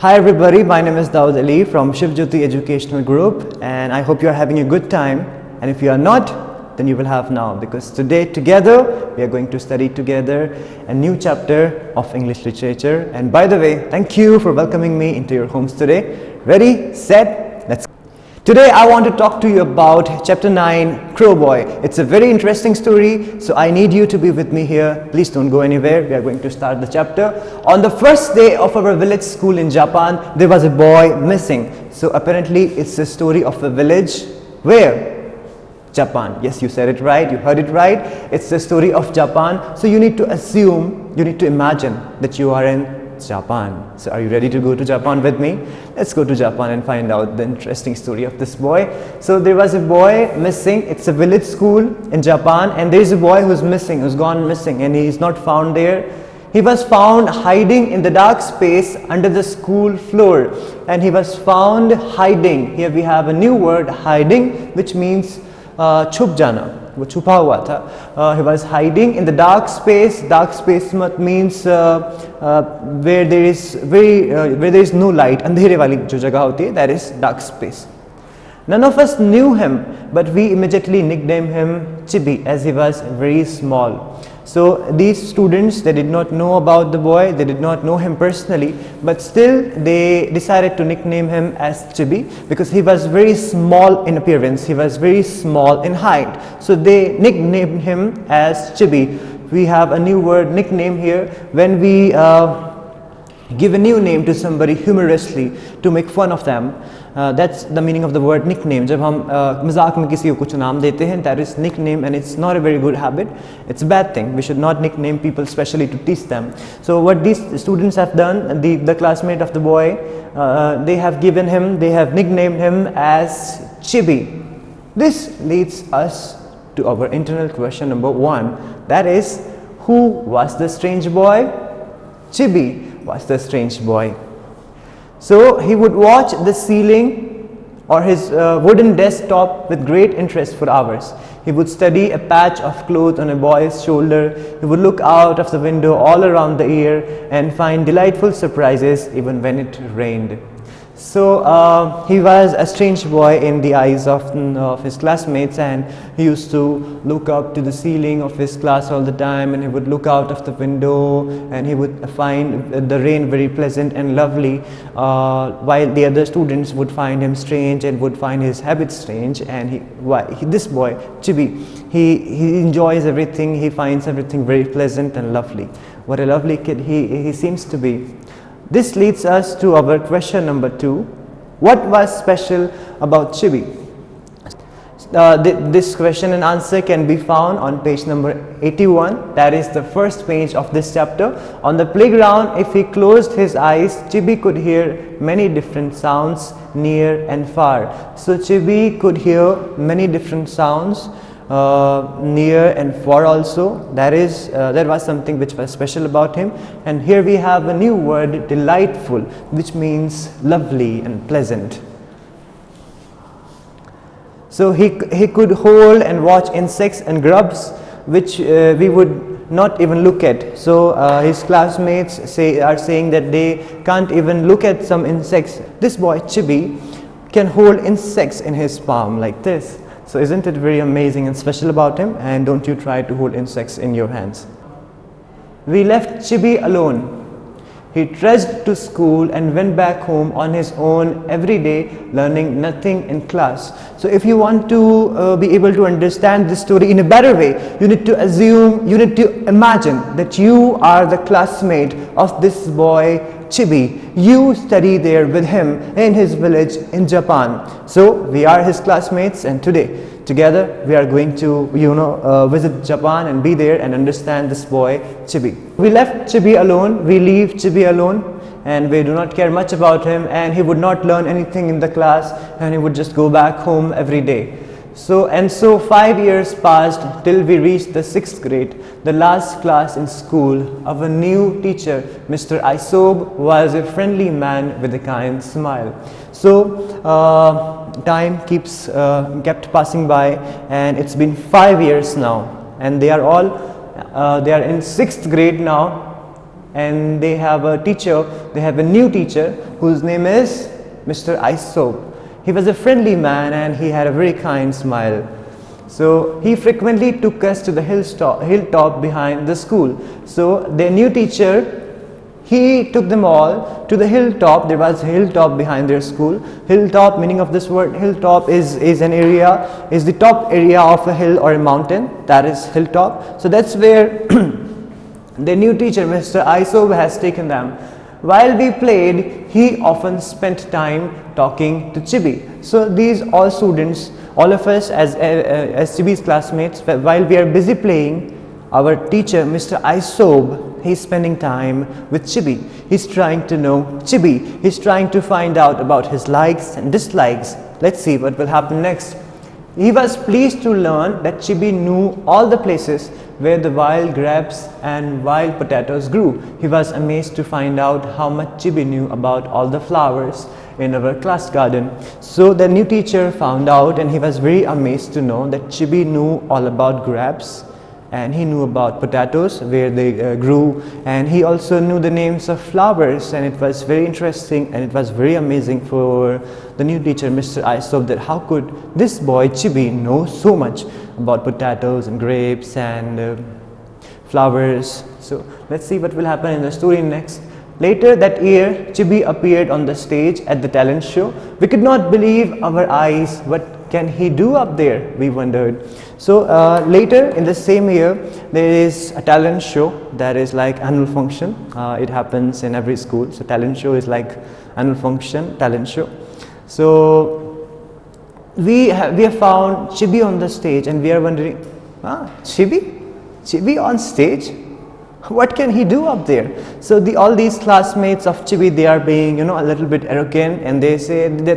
Hi everybody, my name is Daud Ali from Shivjyoti Educational Group, and I hope you are having a good time. And if you are not, then you will have now, because today together we are going to study together a new chapter of English literature. And by the way, thank you for welcoming me into your homes today. Ready, set, let's go. Today I want to talk to you about chapter 9, Crow Boy. It's a very interesting story, so I need you to be with me here. Please don't go anywhere. We are going to start the chapter. On the first day of our village school in Japan, there was a boy missing. So apparently it's a story of a village where? Japan. Yes, you said it right, you heard it right. It's the story of Japan. So you need to assume, you need to imagine that you are in Japan. So are you ready to go to Japan with me? Let's go to Japan and find out the interesting story of this boy. So there was a boy missing. It's a village school in Japan, and there is a boy who's missing, who's gone missing, and he is not found there. He was found hiding in the dark space under the school floor, and he was found hiding. Here we have a new word, hiding, which means छुप जाना, वो छुपा हुआ था. He was hiding in the dark space. Dark space means where there is no light. अंधेरे वाली जो जगह होती है, that is dark space. None of us knew him, but we immediately nicknamed him Chibi, as he was very small. So these students, they did not know about the boy, they did not know him personally, but still they decided to nickname him as Chibi because he was very small in appearance, he was very small in height. So they nicknamed him as Chibi. We have a new word, nickname, here. When we give a new name to somebody humorously to make fun of them, that's the meaning of the word nickname. जब हम मजाक में किसी को कुछ नाम देते हैं, that is nickname, and it's not a very good habit. It's a bad thing. We should not nickname people especially to tease them. So what these students have done, the classmate of the boy, they have nicknamed him as Chibi. This leads us to our internal question number 1. That is, who was the strange boy? Chibi was the strange boy. So he would watch the ceiling or his wooden desktop with great interest for hours. He would study a patch of cloth on a boy's shoulder. He would look out of the window all around the year and find delightful surprises even when it rained. So he was a strange boy in the eyes of his classmates, and he used to look up to the ceiling of his class all the time, and he would look out of the window and he would find the rain very pleasant and lovely, while the other students would find him strange and would find his habits strange. And this boy, Chibi, he enjoys everything, he finds everything very pleasant and lovely. What a lovely kid he seems to be. This leads us to our question number 2. What was special about Chibi? This question and answer can be found on page number 81. That is the first page of this chapter. On the playground, if he closed his eyes, Chibi could hear many different sounds near and far. So Chibi could hear many different sounds near and far also. That was something which was special about him. And here we have a new word, delightful, which means lovely and pleasant. So he could hold and watch insects and grubs which we would not even look at. So his classmates are saying that they can't even look at some insects. This boy Chibi can hold insects in his palm like this. So isn't it very amazing and special about him? And don't you try to hold insects in your hands. We left Chibi alone. He trudged to school and went back home on his own every day, learning nothing in class. So if you want to be able to understand this story in a better way, you need to assume, you need to imagine that you are the classmate of this boy Chibi. You study there with him in his village in Japan. So we are his classmates, and today together we are going to visit Japan and be there and understand this boy Chibi. We left Chibi alone, we leave Chibi alone, and we do not care much about him, and he would not learn anything in the class, and he would just go back home every day. So 5 years passed till we reached the 6th grade, the last class in school. Our new teacher, Mr. Isob, was a friendly man with a kind smile. So time kept passing by, and it's been 5 years now, and they are in 6th grade now. and they have a teacher, they have a new teacher whose name is Mr. Isob. He was a friendly man and he had a very kind smile. So he frequently took us to the hilltop behind the school. So their new teacher, he took them all to the hilltop. There was a hilltop behind their school. Hilltop, meaning of this word hilltop is an area, is the top area of a hill or a mountain. That is hilltop. So that's where the new teacher, Mr. Isob, has taken them. While we played, he often spent time talking to Chibi. So these all students, all of us as Chibi's classmates, while we are busy playing, our teacher, Mr. Isob, he's spending time with Chibi. He's trying to know Chibi. He's trying to find out about his likes and dislikes. Let's see what will happen next. He was pleased to learn that Chibi knew all the places where the wild grapes and wild potatoes grew. He was amazed to find out how much Chibi knew about all the flowers in our class garden. So the new teacher found out, and he was very amazed to know that Chibi knew all about grapes, and he knew about potatoes, where they grew, and he also knew the names of flowers. And it was very interesting and it was very amazing for the new teacher, Mr. Isob, that how could this boy Chibi know so much about potatoes and grapes and flowers. So let's see what will happen in the story next. Later that year, Chibi appeared on the stage at the talent show. We could not believe our eyes. What can he do up there? We wondered. So later in the same year, there is a talent show that is like annual function. It happens in every school. So talent show is like annual function, talent show. So we have found Chibi on the stage, and we are wondering, Chibi on stage? What can he do up there? So all these classmates of Chibi, they are being, a little bit arrogant, and they're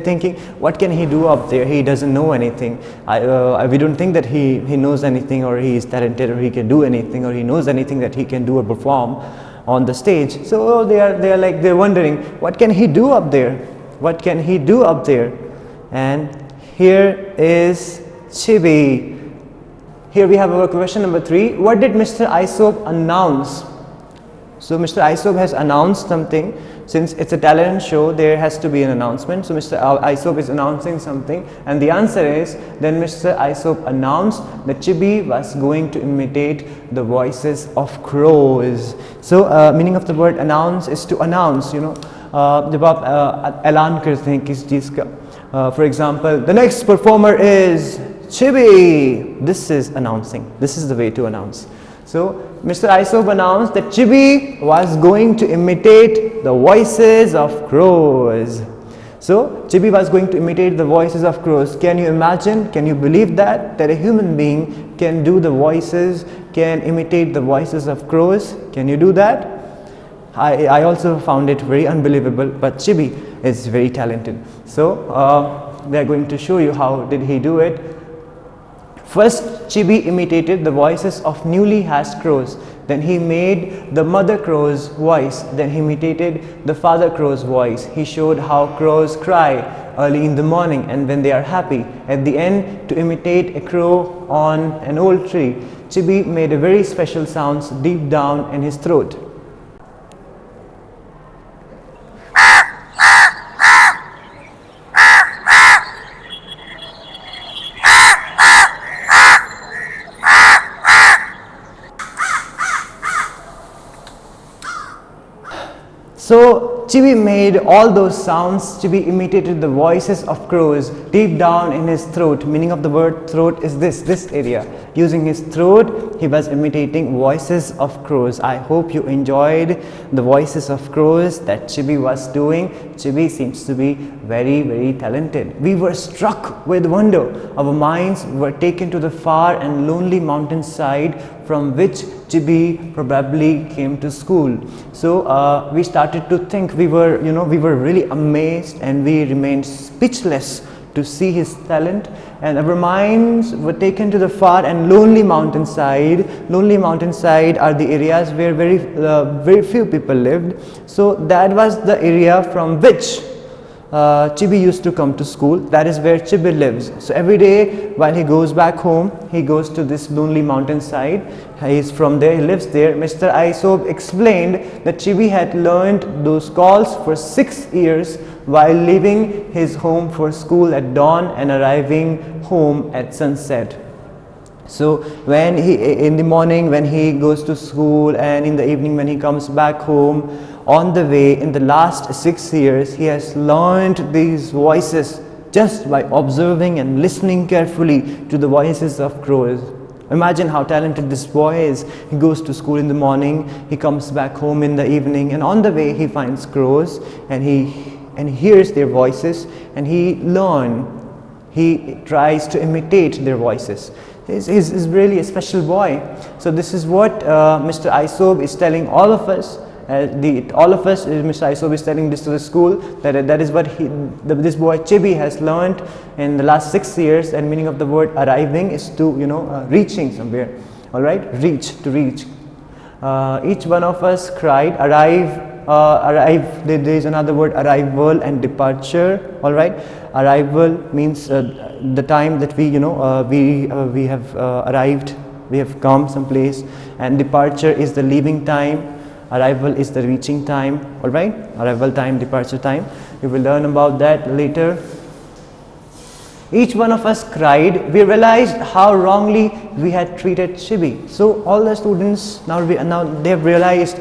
thinking, what can he do up there? He doesn't know anything. We don't think that he knows anything, or he is talented, or he can do anything, or he knows anything that he can do or perform on the stage. So they're wondering, what can he do up there? What can he do up there? And here is Chibi. Here we have our question number 3. What did Mr. Isob announce? So Mr. Isob has announced something. Since it's a talent show, there has to be an announcement. So Mr. Isob is announcing something, and the answer is, then Mr. Isob announced that Chibi was going to imitate the voices of crows. So meaning of the word announce is to announce, जब आप ऐलान करते हैं किस चीज़ का. For example, the next performer is Chibi. This is announcing. This is the way to announce. So Mr. Isob announced that Chibi was going to imitate the voices of crows. So Chibi was going to imitate the voices of crows. Can you imagine? Can you believe that a human being can do the voices, can imitate the voices of crows? Can you do that? I also found it very unbelievable, but Chibi is very talented. So they are going to show you how did he do it. First, Chibi imitated the voices of newly hatched crows. Then he made the mother crow's voice. Then he imitated the father crow's voice. He showed how crows cry early in the morning and when they are happy. At the end, to imitate a crow on an old tree, Chibi made a very special sounds deep down in his throat. So Chibi made all those sounds. Chibi imitated the voices of crows deep down in his throat. Meaning of the word throat is this area. Using his throat, he was imitating voices of crows. I hope you enjoyed the voices of crows that Chibi was doing. Chibi seems to be very, very talented. We were struck with wonder. Our minds were taken to the far and lonely mountainside from which Chibi probably came to school. So we started to think, we were really amazed, and we remained speechless to see his talent, and our minds were taken to the far and lonely mountainside. Lonely mountainside are the areas where very few people lived. So that was the area from which Chibi used to come to school. That is where Chibi lives. So every day while he goes back home, he goes to this lonely mountainside, he is from there, he lives there. Mr. Isob explained that Chibi had learned those calls for 6 years while leaving his home for school at dawn and arriving home at sunset. So when in the morning when he goes to school, and in the evening when he comes back home, on the way, in the last 6 years, he has learned these voices just by observing and listening carefully to the voices of crows. Imagine how talented this boy is. He goes to school in the morning, he comes back home in the evening, and on the way he finds crows, and he hears their voices, and he tries to imitate their voices. He's really a special boy. So this is what Mr. Isob is telling all of us. Mr. Isob is telling this to the school, that is what this boy Chibi has learned in the last 6 years. And meaning of the word arriving is to, reaching somewhere. All right, reach, to reach. Each one of us cried, arrive. There is another word, arrival and departure. All right, arrival means the time that we have arrived, we have come someplace, and departure is the leaving time. Arrival is the reaching time. All right, arrival time, departure time. We will learn about that later. Each one of us cried. We realized how wrongly we had treated Chibi. So all the students now they have realized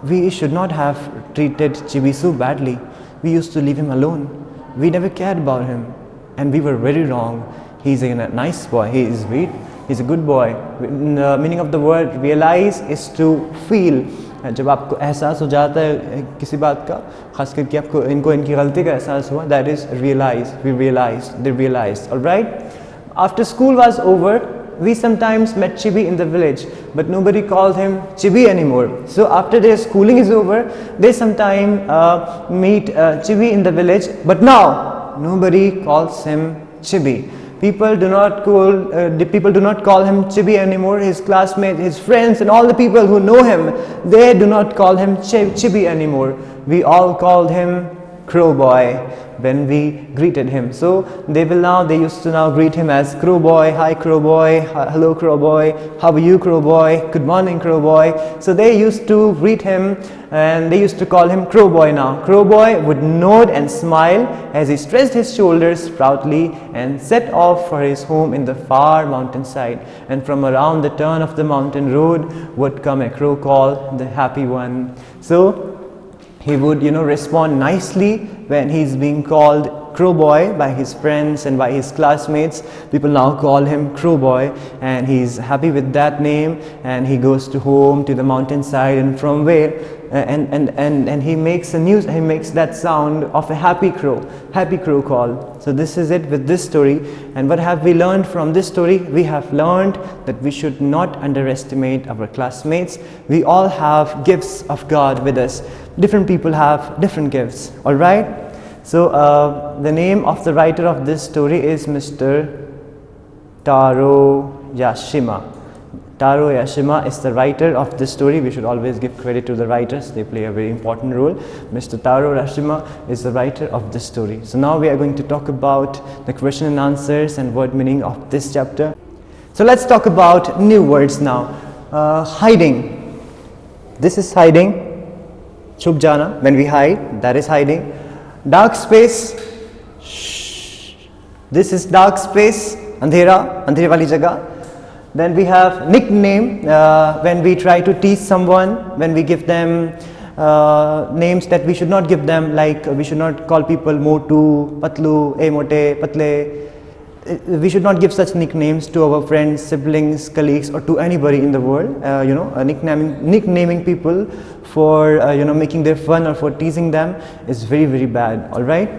we should not have treated Chibi so badly. We used to leave him alone. We never cared about him, and we were very wrong. He's a nice boy. He is sweet. He's a good boy. The meaning of the word realize is to feel. जब आपको एहसास हो जाता है किसी बात का, खास करके आपको इनकी गलती का एहसास हुआ, that is realize. We realized. They realized. All right. After school was over, we sometimes met Chibi in the village, but nobody called him Chibi anymore. So after their schooling is over, they sometimes meet Chibi in the village, but now nobody calls him Chibi. People do not call him Chibi anymore. His classmates, his friends, and all the people who know him, they do not call him Chibi anymore. We all called him Crow Boy when we greeted him. So they used to now greet him as Crow Boy. Hi Crow Boy, hello Crow Boy, how are you Crow Boy, good morning Crow Boy. So they used to greet him, and they used to call him Crow Boy now. Crow Boy would nod and smile as he stretched his shoulders proudly and set off for his home in the far mountainside. And from around the turn of the mountain road would come a crow call, the happy one. So he would respond nicely when he's being called Crow Boy by his friends and by his classmates. People now call him Crow Boy, and he's happy with that name, and he goes to home, to the mountainside, and from where and he makes that sound of a happy crow call. So this is it with this story. And what have we learned from this story? We have learned that we should not underestimate our classmates. We all have gifts of God with us. Different people have different gifts. All right. So the name of the writer of this story is Mr. Taro Yashima. Taro Yashima is the writer of this story. We should always give credit to the writers. They play a very important role. Mr. Taro Yashima is the writer of this story. So now we are going to talk about the question and answers and word meaning of this chapter. So let's talk about new words now. Hiding. This is hiding. Chup jana, when we hide, that is hiding. Dark space. Shh. This is dark space. Andhera, andheri wali jagah. Then we have nickname, when we try to tease someone, when we give them names that we should not give them, like we should not call people Motu, Patlu, Mote, Patle. We should not give such nicknames to our friends, siblings, colleagues, or to anybody in the world. Nicknaming people for making their fun or for teasing them is very, very bad. All right.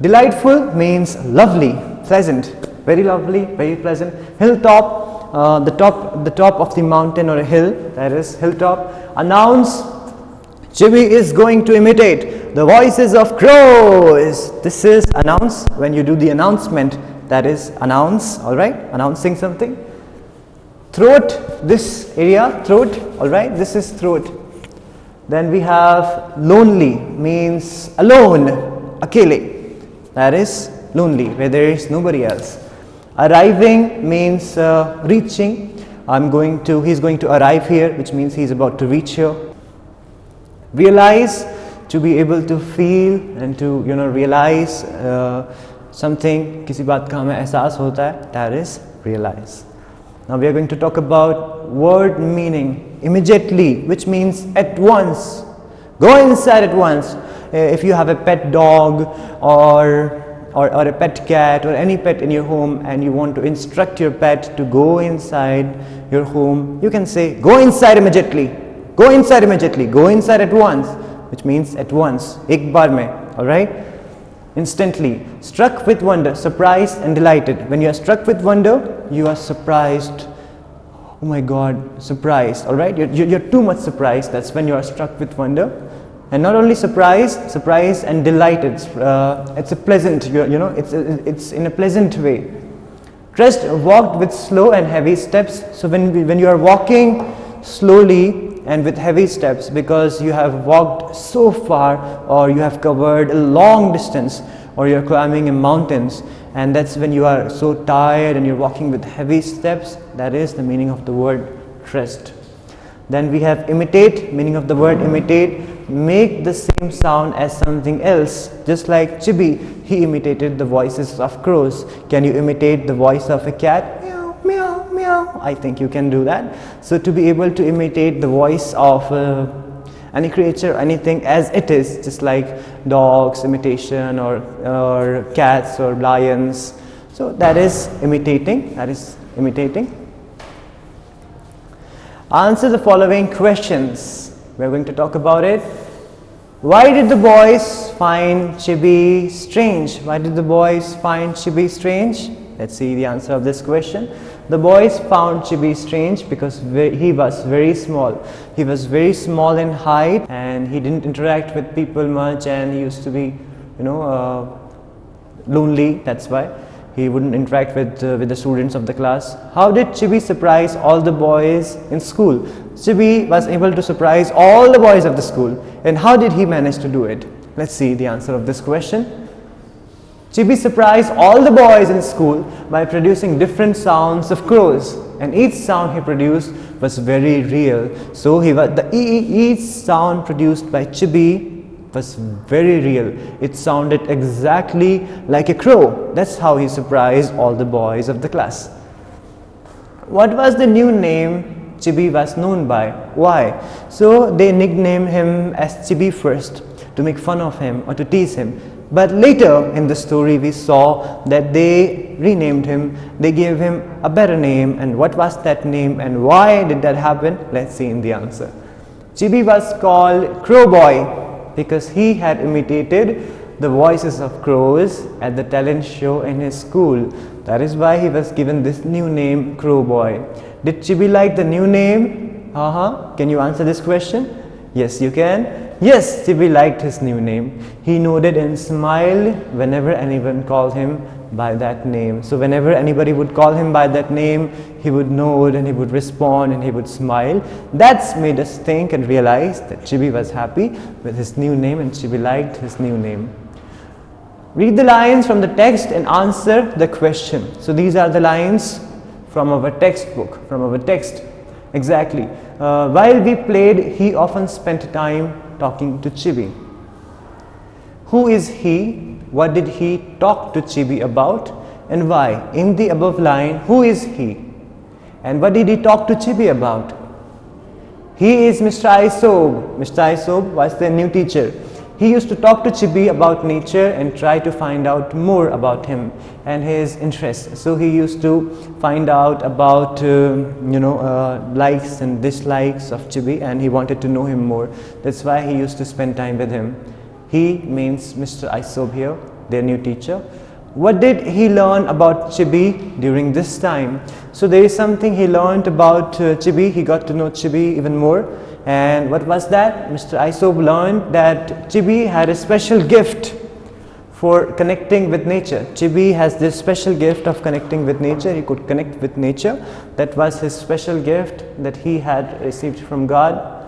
Delightful means lovely, pleasant. Very lovely, very pleasant. Hilltop, the top of the mountain or a hill, that is hilltop. Announce, Chibi is going to imitate the voices of crows. This is announce, when you do the announcement, that is announce, all right, announcing something. Throat, this area, throat, all right, this is throat. Then we have lonely, means alone, akele, that is lonely, where there is nobody else. Arriving means reaching. He's going to arrive here, which means he's about to reach here. Realize, to be able to feel and to realize something, किसी बात का हमें एहसास होता है, that is realize. Now we are going to talk about word meaning immediately, which means at once. Go inside at once. If you have a pet dog or a pet cat or any pet in your home and you want to instruct your pet to go inside your home, you can say go inside immediately, go inside immediately, go inside at once, which means at once, ek baar mein, alright? Instantly, struck with wonder, surprised and delighted. When you are struck with wonder, you are surprised. Oh my God, surprised, alright? You're too much surprised. That's when you are struck with wonder. And not only surprised and delighted. It's a pleasant, it's in a pleasant way. Trust walked with slow and heavy steps. So when you are walking slowly and with heavy steps, because you have walked so far or you have covered a long distance or you're climbing in mountains, and that's when you are so tired and you're walking with heavy steps, that is the meaning of the word trust. Then we have imitate, meaning of the word imitate, make the same sound as something else. Just like Chibi, he imitated the voices of crows. Can you imitate the voice of a cat? Meow, meow, meow. I think you can do that. So to be able to imitate the voice of any creature, anything as it is, just like dogs imitation or cats or lions. So that is imitating, Answer the following questions. We are going to talk about it. Why did the boys find Chibi strange? Why did the boys find Chibi strange? Let's see the answer of this question. The boys found Chibi strange because he was very small. He was very small in height and he didn't interact with people much, and he used to be, lonely. That's why he wouldn't interact with the students of the class. How did Chibi surprise all the boys in school? Chibi was able to surprise all the boys of the school. And how did he manage to do it? Let's see the answer of this question. Chibi surprised all the boys in school by producing different sounds of crows, and each sound he produced was very real. So each sound produced by Chibi was very real. It sounded exactly like a crow. That's how he surprised all the boys of the class. What was the new name Chibi was known by? Why? So they nicknamed him as Chibi first to make fun of him or to tease him. But later in the story we saw that they renamed him, they gave him a better name. And what was that name and why did that happen? Let's see in the answer. Chibi was called Crow Boy because he had imitated the voices of crows at the talent show in his school. That is why he was given this new name, Crow Boy. Did Chibi like the new name? Can you answer this question? Yes, you can. Yes, Chibi liked his new name. He nodded and smiled whenever anyone called him by that name. So whenever anybody would call him by that name, he would nod and he would respond and he would smile. That's made us think and realize that Chibi was happy with his new name and Chibi liked his new name. Read the lines from the text and answer the question. So these are the lines from our textbook, from our text. Exactly. While we played, he often spent time talking to Chibi. Who is he? What did he talk to Chibi about and why? In the above line, who is he? And what did he talk to Chibi about? He is Mr. Isob. Mr. Isob was their new teacher. He used to talk to Chibi about nature and try to find out more about him and his interests. So he used to find out about likes and dislikes of Chibi, and he wanted to know him more. That's why he used to spend time with him. He means Mr. Isob here, their new teacher. What did he learn about Chibi during this time? So there is something he learned about Chibi. He got to know Chibi even more. And what was that? Mr. Isob learned that Chibi had a special gift for connecting with nature. Chibi has this special gift of connecting with nature. He could connect with nature. That was his special gift that he had received from God.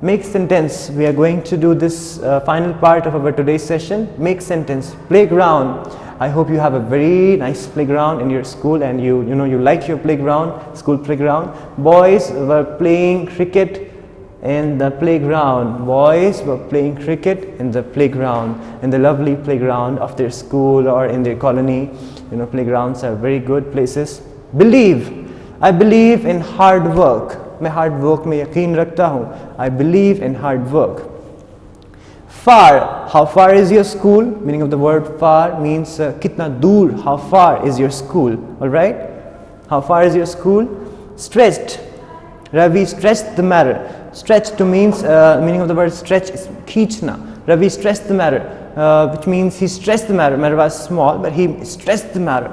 Make sentence. We are going to do this final part of our today's session. Make sentence. Playground. I hope you have a very nice playground in your school, and you like your playground, school playground. Boys were playing cricket in the playground. Boys were playing cricket in the playground, in the lovely playground of their school or in their colony. Playgrounds are very good places. I believe in hard work. मैं hard work में यकीन रखता हूँ. I believe in hard work. Far, how far is your school? Meaning of the word far means kitna dur, how far is your school? Alright? How far is your school? Stretched. Ravi stretched the matter. Stretched to means, meaning of the word stretch is kheenchna. Ravi stretched the matter, which means he stressed the matter. Matter was small, but he stressed the matter.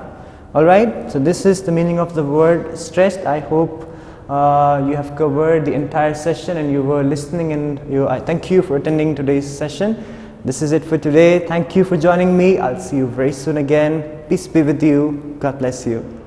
Alright? So this is the meaning of the word stressed. I hope you have covered the entire session and you were listening, and I thank you for attending today's session. This is it for today. Thank you for joining me. I'll see you very soon again. Peace be with you. God bless you.